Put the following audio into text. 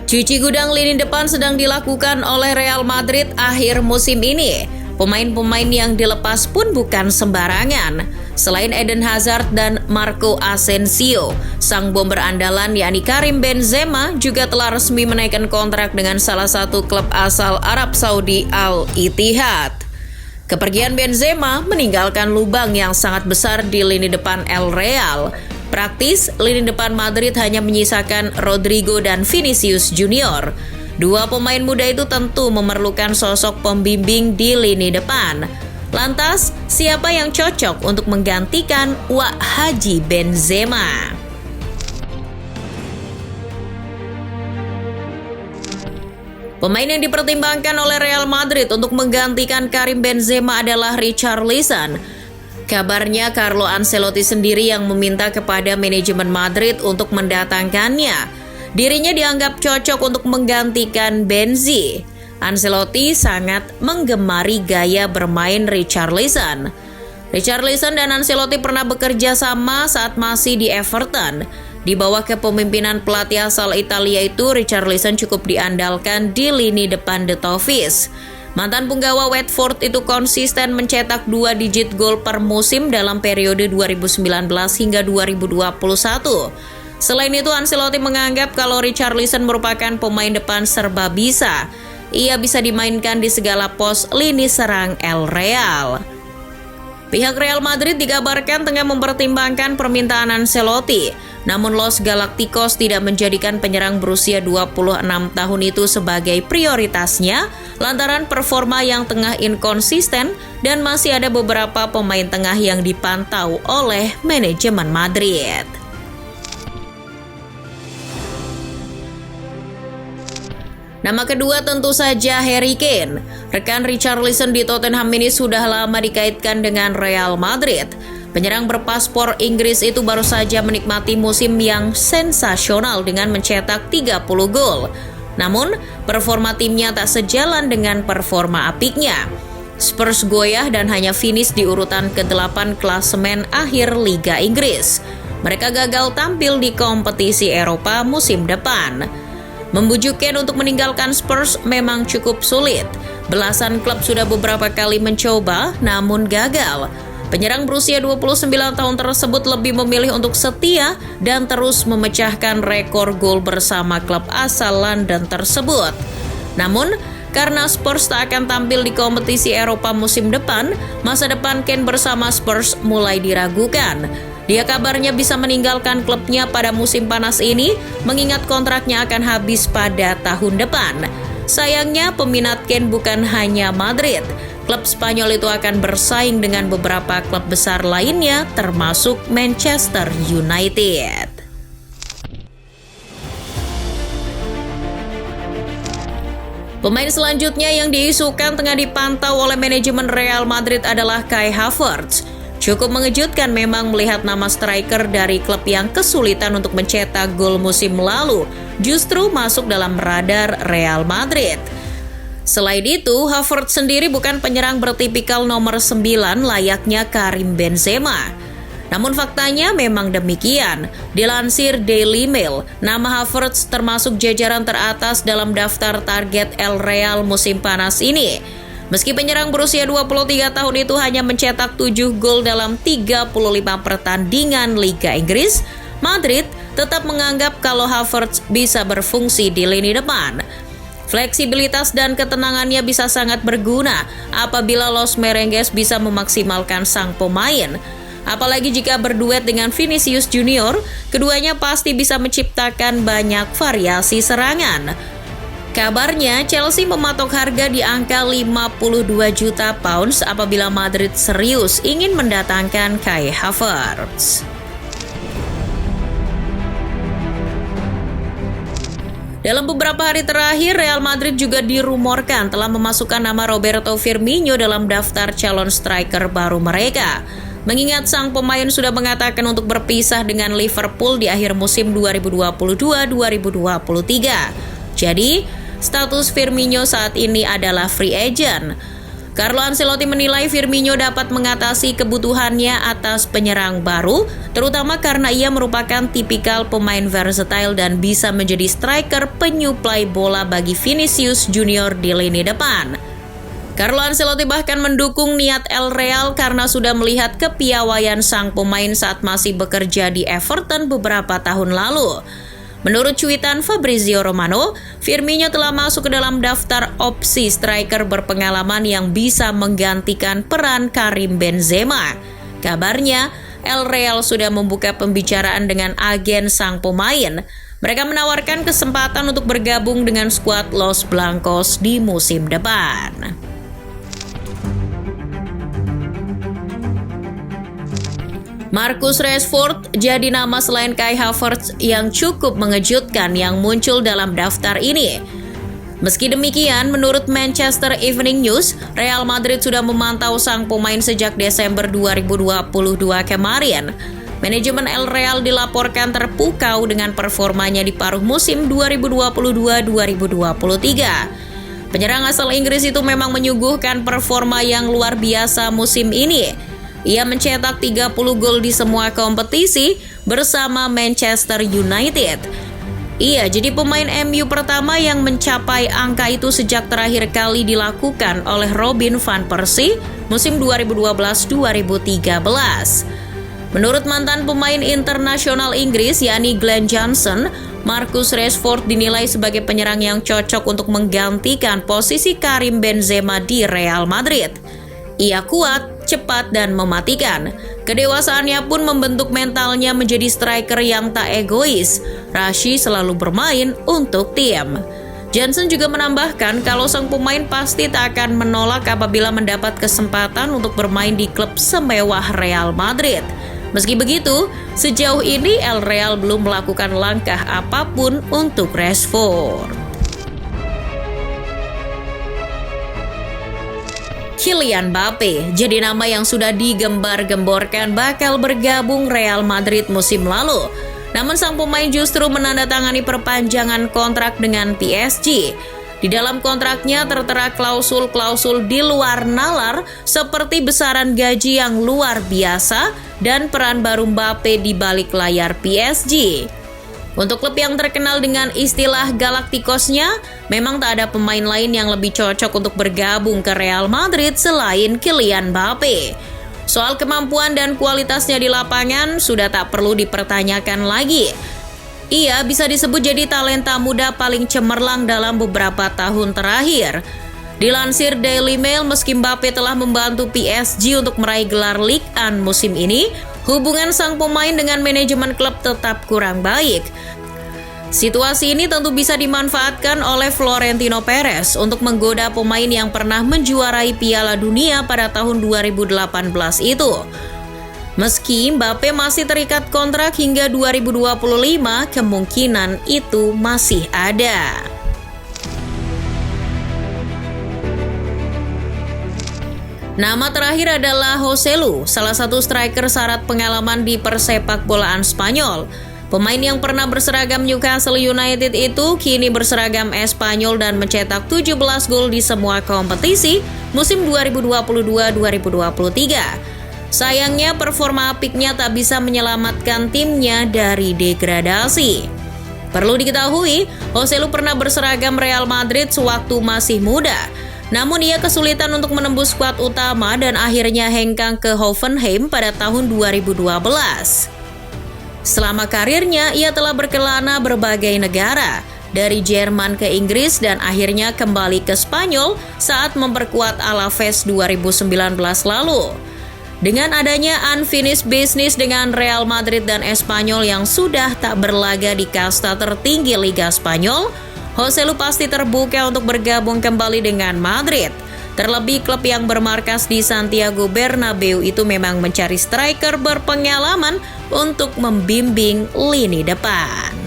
Cuci gudang lini depan sedang dilakukan oleh Real Madrid akhir musim ini. Pemain-pemain yang dilepas pun bukan sembarangan. Selain Eden Hazard dan Marco Asensio, sang bomber andalan yakni Karim Benzema juga telah resmi menaikkan kontrak dengan salah satu klub asal Arab Saudi, Al Ittihad. Kepergian Benzema meninggalkan lubang yang sangat besar di lini depan El Real. Praktis, lini depan Madrid hanya menyisakan Rodrigo dan Vinicius Junior. Dua pemain muda itu tentu memerlukan sosok pembimbing di lini depan. Lantas, siapa yang cocok untuk menggantikan Wak Haji Benzema? Pemain yang dipertimbangkan oleh Real Madrid untuk menggantikan Karim Benzema adalah Richarlison. Kabarnya Carlo Ancelotti sendiri yang meminta kepada manajemen Madrid untuk mendatangkannya. Dirinya dianggap cocok untuk menggantikan Benzi. Ancelotti sangat menggemari gaya bermain Richarlison. Richarlison dan Ancelotti pernah bekerja sama saat masih di Everton. Di bawah kepemimpinan pelatih asal Italia itu, Richarlison cukup diandalkan di lini depan The Toffees. Mantan punggawa Watford itu konsisten mencetak 2 digit gol per musim dalam periode 2019 hingga 2021. Selain itu, Ancelotti menganggap kalau Richarlison merupakan pemain depan serba bisa. Ia bisa dimainkan di segala pos lini serang El Real. Pihak Real Madrid dikabarkan tengah mempertimbangkan permintaan Ancelotti. Namun Los Galacticos tidak menjadikan penyerang berusia 26 tahun itu sebagai prioritasnya lantaran performa yang tengah inkonsisten dan masih ada beberapa pemain tengah yang dipantau oleh manajemen Madrid. Nama kedua tentu saja Harry Kane. Rekan Richarlison di Tottenham ini sudah lama dikaitkan dengan Real Madrid. Penyerang berpaspor Inggris itu baru saja menikmati musim yang sensasional dengan mencetak 30 gol. Namun, performa timnya tak sejalan dengan performa apiknya. Spurs goyah dan hanya finish di urutan ke-8 klasemen akhir Liga Inggris. Mereka gagal tampil di kompetisi Eropa musim depan. Membujuk Kane untuk meninggalkan Spurs memang cukup sulit. Belasan klub sudah beberapa kali mencoba, namun gagal. Penyerang berusia 29 tahun tersebut lebih memilih untuk setia dan terus memecahkan rekor gol bersama klub asal London tersebut. Namun, karena Spurs tak akan tampil di kompetisi Eropa musim depan, masa depan Kane bersama Spurs mulai diragukan. Dia kabarnya bisa meninggalkan klubnya pada musim panas ini, mengingat kontraknya akan habis pada tahun depan. Sayangnya, peminat Kane bukan hanya Madrid. Klub Spanyol itu akan bersaing dengan beberapa klub besar lainnya, termasuk Manchester United. Pemain selanjutnya yang diisukan tengah dipantau oleh manajemen Real Madrid adalah Kai Havertz. Cukup mengejutkan memang melihat nama striker dari klub yang kesulitan untuk mencetak gol musim lalu justru masuk dalam radar Real Madrid. Selain itu, Havertz sendiri bukan penyerang bertipikal nomor 9 layaknya Karim Benzema. Namun faktanya memang demikian. Dilansir Daily Mail, nama Havertz termasuk jajaran teratas dalam daftar target El Real musim panas ini. Meski penyerang berusia 23 tahun itu hanya mencetak 7 gol dalam 35 pertandingan Liga Inggris, Madrid tetap menganggap kalau Havertz bisa berfungsi di lini depan. Fleksibilitas dan ketenangannya bisa sangat berguna apabila Los Merengues bisa memaksimalkan sang pemain. Apalagi jika berduet dengan Vinicius Junior, keduanya pasti bisa menciptakan banyak variasi serangan. Kabarnya Chelsea mematok harga di angka 52 juta pounds apabila Madrid serius ingin mendatangkan Kai Havertz. Dalam beberapa hari terakhir, Real Madrid juga dirumorkan telah memasukkan nama Roberto Firmino dalam daftar calon striker baru mereka. Mengingat sang pemain sudah mengatakan untuk berpisah dengan Liverpool di akhir musim 2022-2023. Jadi, status Firmino saat ini adalah free agent. Carlo Ancelotti menilai Firmino dapat mengatasi kebutuhannya atas penyerang baru, terutama karena ia merupakan tipikal pemain versatile dan bisa menjadi striker penyuplai bola bagi Vinicius Junior di lini depan. Carlo Ancelotti bahkan mendukung niat El Real karena sudah melihat kepiawaian sang pemain saat masih bekerja di Everton beberapa tahun lalu. Menurut cuitan Fabrizio Romano, Firmino telah masuk ke dalam daftar opsi striker berpengalaman yang bisa menggantikan peran Karim Benzema. Kabarnya, El Real sudah membuka pembicaraan dengan agen sang pemain. Mereka menawarkan kesempatan untuk bergabung dengan skuad Los Blancos di musim depan. Marcus Rashford jadi nama selain Kai Havertz yang cukup mengejutkan yang muncul dalam daftar ini. Meski demikian, menurut Manchester Evening News, Real Madrid sudah memantau sang pemain sejak Desember 2022 kemarin. Manajemen El Real dilaporkan terpukau dengan performanya di paruh musim 2022-2023. Penyerang asal Inggris itu memang menyuguhkan performa yang luar biasa musim ini. Ia mencetak 30 gol di semua kompetisi bersama Manchester United. Ia jadi pemain MU pertama yang mencapai angka itu sejak terakhir kali dilakukan oleh Robin van Persie musim 2012-2013. Menurut mantan pemain internasional Inggris yakni Glenn Johnson, Marcus Rashford dinilai sebagai penyerang yang cocok untuk menggantikan posisi Karim Benzema di Real Madrid. Ia kuat, cepat, dan mematikan. Kedewasaannya pun membentuk mentalnya menjadi striker yang tak egois. Rashid selalu bermain untuk tim. Johnson juga menambahkan kalau sang pemain pasti tak akan menolak apabila mendapat kesempatan untuk bermain di klub semewah Real Madrid. Meski begitu, sejauh ini El Real belum melakukan langkah apapun untuk Rashford. Kylian Mbappe jadi nama yang sudah digembar-gemborkan bakal bergabung Real Madrid musim lalu. Namun sang pemain justru menandatangani perpanjangan kontrak dengan PSG. Di dalam kontraknya tertera klausul-klausul di luar nalar seperti besaran gaji yang luar biasa dan peran baru Mbappe di balik layar PSG. Untuk klub yang terkenal dengan istilah Galacticosnya, memang tak ada pemain lain yang lebih cocok untuk bergabung ke Real Madrid selain Kylian Mbappe. Soal kemampuan dan kualitasnya di lapangan sudah tak perlu dipertanyakan lagi. Ia bisa disebut jadi talenta muda paling cemerlang dalam beberapa tahun terakhir. Dilansir Daily Mail, meski Mbappe telah membantu PSG untuk meraih gelar Ligue 1 musim ini, hubungan sang pemain dengan manajemen klub tetap kurang baik. Situasi ini tentu bisa dimanfaatkan oleh Florentino Perez untuk menggoda pemain yang pernah menjuarai Piala Dunia pada tahun 2018 itu. Meski Mbappe masih terikat kontrak hingga 2025, kemungkinan itu masih ada. Nama terakhir adalah Joselu, salah satu striker syarat pengalaman di persepakbolaan Spanyol. Pemain yang pernah berseragam Newcastle United itu kini berseragam Espanyol dan mencetak 17 gol di semua kompetisi musim 2022-2023. Sayangnya performa apiknya tak bisa menyelamatkan timnya dari degradasi. Perlu diketahui, Joselu pernah berseragam Real Madrid sewaktu masih muda. Namun ia kesulitan untuk menembus skuad utama dan akhirnya hengkang ke Hoffenheim pada tahun 2012. Selama karirnya, ia telah berkelana berbagai negara, dari Jerman ke Inggris dan akhirnya kembali ke Spanyol saat memperkuat Alaves 2019 lalu. Dengan adanya unfinished business dengan Real Madrid dan Espanyol yang sudah tak berlaga di kasta tertinggi Liga Spanyol, Joselu pasti terbuka untuk bergabung kembali dengan Madrid. Terlebih klub yang bermarkas di Santiago Bernabeu itu memang mencari striker berpengalaman untuk membimbing lini depan.